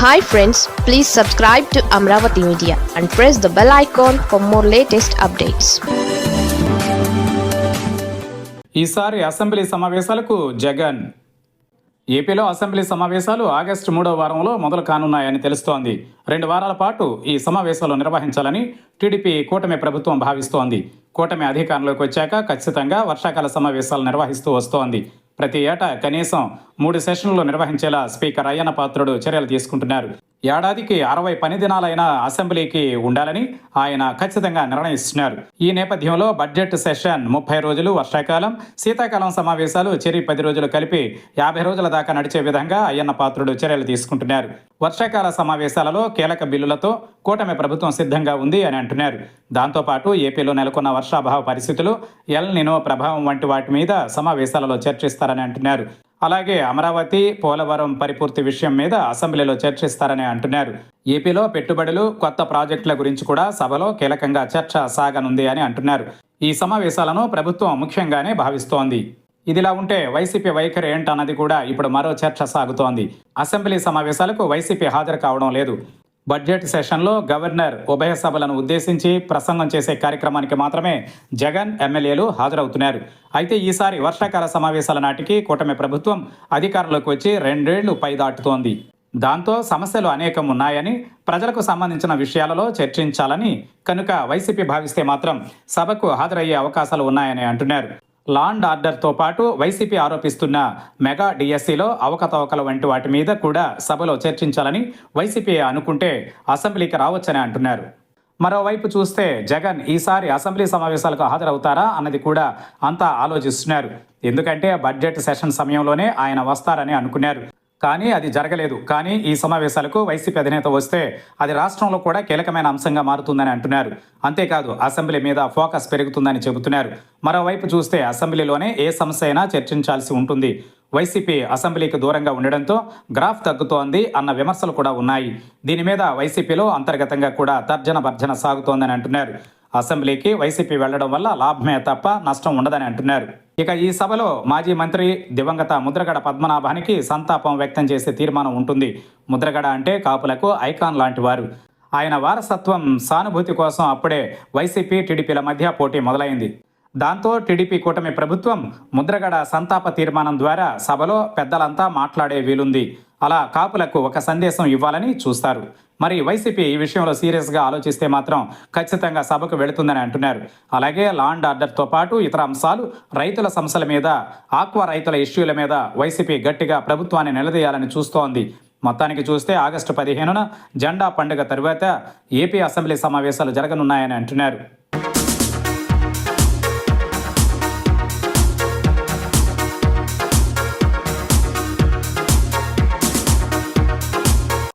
Hi friends, please subscribe to Amravati Media and press the bell icon for more latest updates. ఈసారి assembly సమావేశాలకు జగన్. ఏపీలో assembly సమావేశాలు August 3వ వారంలో మొదలు కానున్నాయని తెలుస్తోంది. 2 వారాల పాటు ఈ సమావేశాలు నిర్వహించాలని టీడీపీ కూటమి ప్రభుత్వం భావిస్తోంది. కూటమి అధికారంలోకి వచ్చాక ఖచ్చితంగా వర్షాకాల సమావేశాలు నిర్వహిస్తూ వస్తోంది. ప్రతి ఏటా కనీసం 3 సెషన్లు నిర్వహించేలా స్పీకర్ అయ్యన్న పాత్రుడు చర్యలు తీసుకుంటున్నారు. ఏడాదికి 60 పని దినాలైన అసెంబ్లీకి ఉండాలని ఆయన ఖచ్చితంగా నిర్ణయిస్తున్నారు. ఈ నేపథ్యంలో బడ్జెట్ సెషన్ 30 రోజులు, వర్షాకాలం, శీతాకాలం సమావేశాలు చెరి 10 రోజులు కలిపి 50 రోజుల దాకా నడిచే విధంగా అయ్యన్న పాత్రుడు చర్యలు తీసుకుంటున్నారు. వర్షాకాల సమావేశాలలో కీలక బిల్లులతో కూటమి ప్రభుత్వం సిద్ధంగా ఉంది అని అంటున్నారు. దాంతోపాటు ఏపీలో నెలకొన్న వర్షాభావ పరిస్థితులు, ఎల్ నినో ప్రభావం వంటి వాటి మీద సమావేశాలలో చర్చిస్తారని అంటున్నారు. అలాగే అమరావతి, పోలవరం పరిపూర్తి విషయం మీద అసెంబ్లీలో చర్చిస్తారని అంటున్నారు. ఏపీలో పెట్టుబడులు, కొత్త ప్రాజెక్టుల గురించి కూడా సభలో కీలకంగా చర్చ సాగనుంది అని అంటున్నారు. ఈ సమావేశాలను ప్రభుత్వం ముఖ్యంగానే భావిస్తోంది. ఇదిలా ఉంటే వైసీపీ వైఖరి ఏంటన్నది కూడా ఇప్పుడు మరో చర్చ సాగుతోంది. అసెంబ్లీ సమావేశాలకు వైసీపీ హాజరు కావడం లేదు. బడ్జెట్ సెషన్లో గవర్నర్ ఉభయ సభలను ఉద్దేశించి ప్రసంగం చేసే కార్యక్రమానికి మాత్రమే జగన్, ఎమ్మెల్యేలు హాజరవుతున్నారు. అయితే ఈసారి వర్షాకాల సమావేశాల నాటికి కూటమి ప్రభుత్వం అధికారంలోకి వచ్చి 2 ఏళ్లు పై దాటుతోంది. దాంతో సమస్యలు అనేకం ఉన్నాయని, ప్రజలకు సంబంధించిన విషయాలలో చర్చించాలని కనుక వైసీపీ భావిస్తే మాత్రం సభకు హాజరయ్యే అవకాశాలు ఉన్నాయని అంటున్నారు. లా అండ్ ఆర్డర్తో పాటు వైసీపీ ఆరోపిస్తున్న మెగా డిఎస్సిలో అవకతవకల వంటి వాటి మీద కూడా సభలో చర్చించాలని వైసీపీ అనుకుంటే అసెంబ్లీకి రావచ్చని అంటున్నారు. మరోవైపు చూస్తే జగన్ ఈసారి అసెంబ్లీ సమావేశాలకు హాజరవుతారా అన్నది కూడా అంతా ఆలోచిస్తున్నారు. ఎందుకంటే బడ్జెట్ సెషన్ సమయంలోనే ఆయన వస్తారని అనుకున్నారు. కానీ అది జరగలేదు. కానీ ఈ సమావేశాలకు వైసీపీ అధినేత వస్తే అది రాష్ట్రంలో కూడా కీలకమైన అంశంగా మారుతుందని అంటున్నారు. అంతేకాదు అసెంబ్లీ మీద ఫోకస్ పెరుగుతుందని చెబుతున్నారు. మరోవైపు చూస్తే అసెంబ్లీలోనే ఏ సమస్య అయినా చర్చించాల్సి ఉంటుంది. వైసీపీ అసెంబ్లీకి దూరంగా ఉండడంతో గ్రాఫ్ తగ్గుతోంది అన్న విమర్శలు కూడా ఉన్నాయి. దీని మీద వైసీపీలో అంతర్గతంగా కూడా తర్జన భర్జన సాగుతోందని అంటున్నారు. అసెంబ్లీకి వైసీపీ వెళ్లడం వల్ల లాభమే తప్ప నష్టం ఉండదని అంటున్నారు. ఇక ఈ సభలో మాజీ మంత్రి దివంగత ముద్రగడ పద్మనాభానికి సంతాపం వ్యక్తం చేసే తీర్మానం ఉంటుంది. ముద్రగడ అంటే కాపులకు ఐకాన్ లాంటి వారు. ఆయన వారసత్వం, సానుభూతి కోసం అప్పుడే వైసీపీ, టీడీపీల మధ్య పోటీ మొదలైంది. దాంతో టీడీపీ కూటమి ప్రభుత్వం ముద్రగడ సంతాప తీర్మానం ద్వారా సభలో పెద్దలంతా మాట్లాడే వీలుంది. అలా కాపులకు ఒక సందేశం ఇవ్వాలని చూస్తారు. మరి వైసీపీ ఈ విషయంలో సీరియస్గా ఆలోచిస్తే మాత్రం ఖచ్చితంగా సభకు వెళుతుందని అంటున్నారు. అలాగే లా అండ్ ఆర్డర్తో పాటు ఇతర అంశాలు, రైతుల సమస్యల మీద, ఆక్వా రైతుల ఇష్యూల మీద వైసీపీ గట్టిగా ప్రభుత్వాన్ని నిలదీయాలని చూస్తోంది. మొత్తానికి చూస్తే ఆగస్టు 15న జెండా పండుగ తరువాత ఏపీ అసెంబ్లీ సమావేశాలు జరగనున్నాయని అంటున్నారు.